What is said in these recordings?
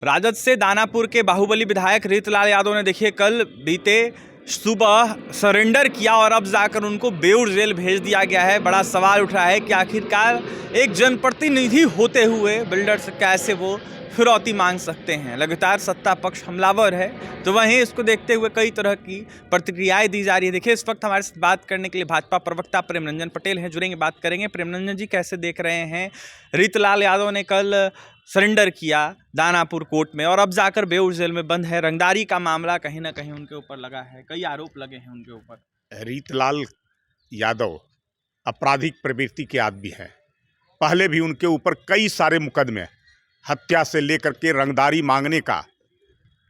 राजद से दानापुर के बाहुबली विधायक रीतलाल यादव ने देखिए कल बीते सुबह सरेंडर किया और अब जाकर उनको बेऊर जेल भेज दिया गया है। बड़ा सवाल उठ रहा है कि आखिरकार एक जनप्रतिनिधि होते हुए बिल्डर से कैसे वो फिरौती मांग सकते हैं। लगातार सत्ता पक्ष हमलावर है, तो वहीं इसको देखते हुए कई तरह की प्रतिक्रियाएं दी जा रही है। देखिए इस वक्त हमारे साथ बात करने के लिए भाजपा प्रवक्ता प्रेमरंजन पटेल हैं, जुड़ेंगे, बात करेंगे। प्रेमरंजन जी, कैसे देख रहे हैं, रीतलाल यादव ने कल सरेंडर किया दानापुर कोर्ट में और अब जाकर बेऊर जेल में बंद है। रंगदारी का मामला कहीं ना कहीं उनके ऊपर लगा है, कई आरोप लगे हैं उनके ऊपर। रीतलाल यादव आपराधिक प्रवृत्ति के आदमी हैं। पहले भी उनके ऊपर कई सारे मुकदमे, हत्या से लेकर के रंगदारी मांगने का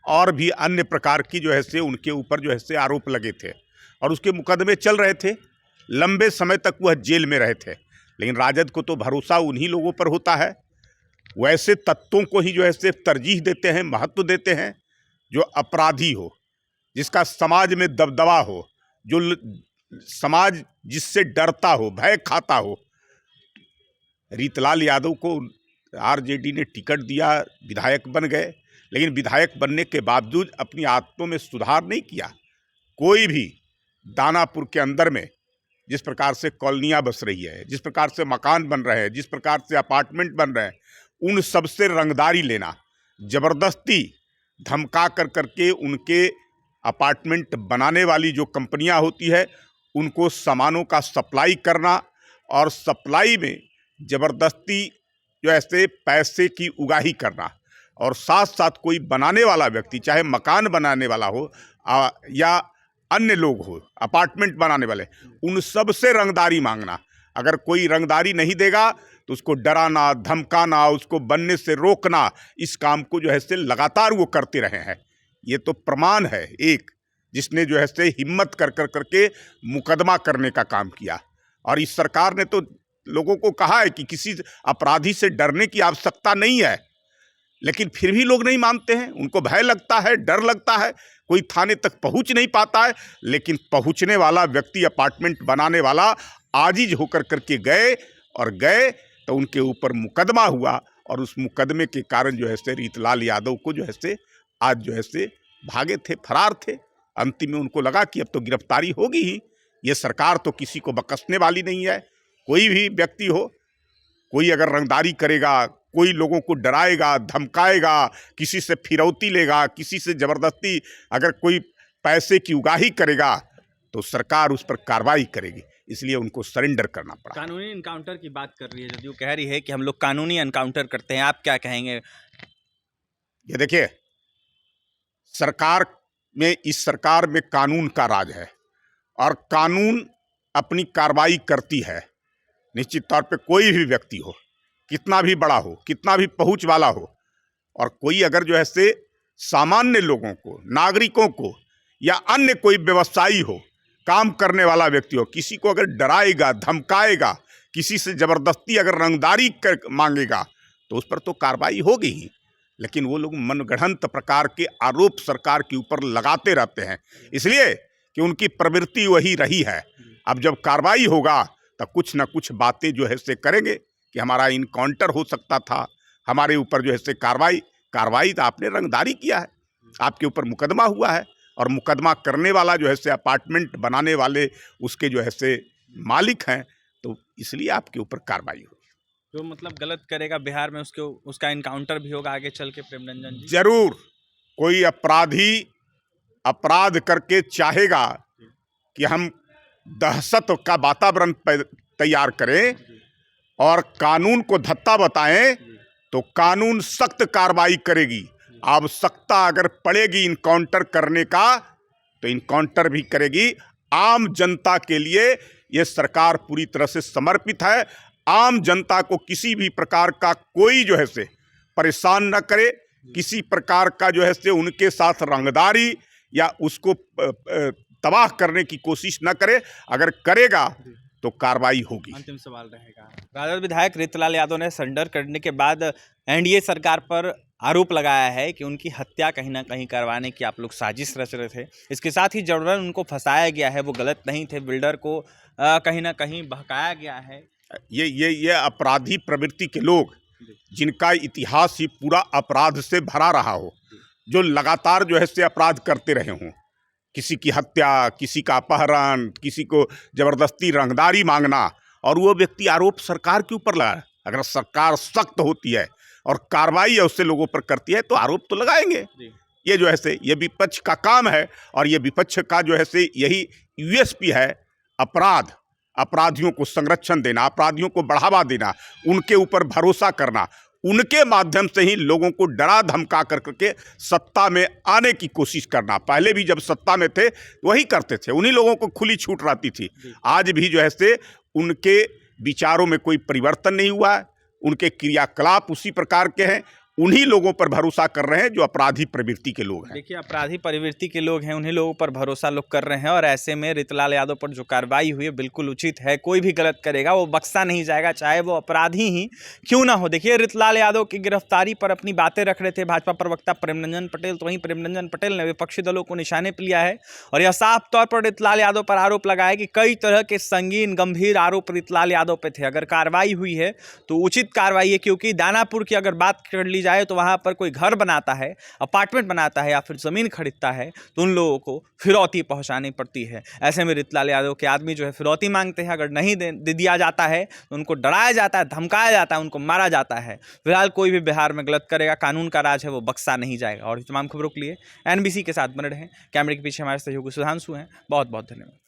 और भी अन्य प्रकार की उनके ऊपर आरोप लगे थे और उसके मुकदमे चल रहे थे। लंबे समय तक वह जेल में रहे थे, लेकिन राजद को तो भरोसा उन्हीं लोगों पर होता है, वैसे तत्वों को ही तरजीह देते हैं, महत्व देते हैं जो अपराधी हो, जिसका समाज में दबदबा हो, जो समाज जिससे डरता हो, भय खाता हो। रीतलाल यादव को आरजेडी ने टिकट दिया, विधायक बन गए, लेकिन विधायक बनने के बावजूद अपनी आदतों में सुधार नहीं किया। कोई भी दानापुर के अंदर में जिस प्रकार से कॉलोनियाँ बस रही है, जिस प्रकार से मकान बन रहे हैं, जिस प्रकार से अपार्टमेंट बन रहे हैं, उन सब से रंगदारी लेना, ज़बरदस्ती धमका करके उनके अपार्टमेंट बनाने वाली जो कंपनियां होती है उनको सामानों का सप्लाई करना और सप्लाई में ज़बरदस्ती पैसे की उगाही करना, और साथ साथ कोई बनाने वाला व्यक्ति, चाहे मकान बनाने वाला हो या अन्य लोग हो, अपार्टमेंट बनाने वाले, उन सब से रंगदारी मांगना। अगर कोई रंगदारी नहीं देगा तो उसको डराना, धमकाना, उसको बनने से रोकना, इस काम को लगातार वो करते रहे हैं। ये तो प्रमाण है एक, जिसने हिम्मत करके मुकदमा करने का काम किया। और इस सरकार ने तो लोगों को कहा है कि किसी अपराधी से डरने की आवश्यकता नहीं है, लेकिन फिर भी लोग नहीं मानते हैं। उनको भय लगता है, डर लगता है, कोई थाने तक पहुंच नहीं पाता है। लेकिन पहुंचने वाला व्यक्ति, अपार्टमेंट बनाने वाला, आजिज होकर करके गए तो उनके ऊपर मुकदमा हुआ और उस मुकदमे के कारण रीतलाल यादव को आज भागे थे, फरार थे। अंतिम में उनको लगा कि अब तो गिरफ्तारी होगी ही। ये सरकार तो किसी को बख्शने वाली नहीं है। कोई भी व्यक्ति हो, कोई अगर रंगदारी करेगा, कोई लोगों को डराएगा, धमकाएगा, किसी से फिरौती लेगा, किसी से ज़बरदस्ती अगर कोई पैसे की उगाही करेगा, तो सरकार उस पर कार्रवाई करेगी। इसलिए उनको सरेंडर करना पड़ा। कानूनी एनकाउंटर की बात कर रही है, जदयू कह रही है कि हम लोग कानूनी एनकाउंटर करते हैं, आप क्या कहेंगे? ये देखिए, इस सरकार में कानून का राज है और कानून अपनी कार्रवाई करती है। निश्चित तौर पे कोई भी व्यक्ति हो, कितना भी बड़ा हो, कितना भी पहुंच वाला हो, और कोई अगर सामान्य लोगों को, नागरिकों को या अन्य कोई व्यवसायी हो, काम करने वाला व्यक्ति हो, किसी को अगर डराएगा, धमकाएगा, किसी से ज़बरदस्ती अगर रंगदारी मांगेगा, तो उस पर तो कार्रवाई होगी ही। लेकिन वो लोग मनगढ़ंत प्रकार के आरोप सरकार के ऊपर लगाते रहते हैं, इसलिए कि उनकी प्रवृत्ति वही रही है। अब जब कार्रवाई होगा तो कुछ ना कुछ बातें करेंगे कि हमारा इनकाउंटर हो सकता था, हमारे ऊपर कार्रवाई तो आपने रंगदारी किया है, आपके ऊपर मुकदमा हुआ है, और मुकदमा करने वाला अपार्टमेंट बनाने वाले उसके मालिक हैं, तो इसलिए आपके ऊपर कार्रवाई होगी। जो मतलब गलत करेगा बिहार में उसका इनकाउंटर भी होगा आगे चल के। प्रेमरंजन जी, जरूर कोई अपराधी अपराध करके चाहेगा कि हम दहशत का वातावरण तैयार करें और कानून को धत्ता बताएं, तो कानून सख्त कार्रवाई करेगी। आवश्यकता अगर पड़ेगी इनकाउंटर करने का, तो इनकाउंटर भी करेगी। आम जनता के लिए ये सरकार पूरी तरह से समर्पित है। आम जनता को किसी भी प्रकार का कोई परेशान न करे, किसी प्रकार का उनके साथ रंगदारी या उसको तबाह करने की कोशिश न करे। अगर करेगा तो कार्रवाई होगी। अंतिम सवाल रहेगा, राजद विधायक रीतलाल यादव ने सरेंडर करने के बाद एनडीए सरकार पर आरोप लगाया है कि उनकी हत्या कहीं ना कहीं करवाने की आप लोग साजिश रच रहे थे। इसके साथ ही जबरन उनको फंसाया गया है, वो गलत नहीं थे, बिल्डर को कहीं ना कहीं बहकाया गया है। ये अपराधी प्रवृत्ति के लोग जिनका इतिहास ही पूरा अपराध से भरा रहा हो, जो लगातार जो है से अपराध करते रहे हों, किसी की हत्या, किसी का अपहरण, किसी को जबरदस्ती रंगदारी मांगना, और वो व्यक्ति आरोप सरकार के ऊपर लगा। अगर सरकार सख्त होती है और कार्रवाई उससे लोगों पर करती है तो आरोप तो लगाएंगे। ये जो है से ये विपक्ष का काम है, और ये विपक्ष का जो है से यही यूएसपी है, अपराधियों को संरक्षण देना, अपराधियों को बढ़ावा देना, उनके ऊपर भरोसा करना, उनके माध्यम से ही लोगों को डरा धमका करके सत्ता में आने की कोशिश करना। पहले भी जब सत्ता में थे वही करते थे, उन्हीं लोगों को खुली छूट रहती थी। आज भी जो है से उनके विचारों में कोई परिवर्तन नहीं हुआ है, उनके क्रियाकलाप उसी प्रकार के हैं, उन्हीं लोगों पर भरोसा कर रहे हैं जो अपराधी प्रवृत्ति के लोग हैं। देखिए, अपराधी प्रवृत्ति के लोग हैं, उन्हीं लोगों पर भरोसा लोग कर रहे हैं, और ऐसे में रितलाल यादव पर जो कार्रवाई हुई है बिल्कुल उचित है। कोई भी गलत करेगा वो बख्शा नहीं जाएगा, चाहे वो अपराधी ही क्यों ना हो। देखिए, रितलाल यादव की गिरफ्तारी पर अपनी बातें रख रहे थे भाजपा प्रवक्ता प्रेमरंजन पटेल, तो वहीं प्रेमरंजन पटेल ने विपक्षी दलों को निशाने पर लिया है, और यह साफ तौर पर रितलाल यादव पर आरोप लगाया कि कई तरह के संगीन गंभीर आरोप रितलाल यादव पे थे। अगर कार्रवाई हुई है तो उचित कार्रवाई है, क्योंकि दानापुर की अगर बात कर ली जाए तो वहाँ पर कोई घर बनाता है, अपार्टमेंट बनाता है या फिर ज़मीन खरीदता है तो उन लोगों को फिरौती पहुंचानी पड़ती है। ऐसे में रितलाल यादव के आदमी जो है फिरौती मांगते हैं, अगर नहीं दे दिया जाता है तो उनको डराया जाता है, धमकाया जाता है, उनको मारा जाता है। फिलहाल कोई भी बिहार में गलत करेगा, कानून का राज है, वो बख्शा नहीं जाएगा। और तमाम खबरों के लिए NBC के साथ बने रहें। कैमरे के पीछे हमारे सहयोगी सुधांशु हैं। बहुत बहुत धन्यवाद।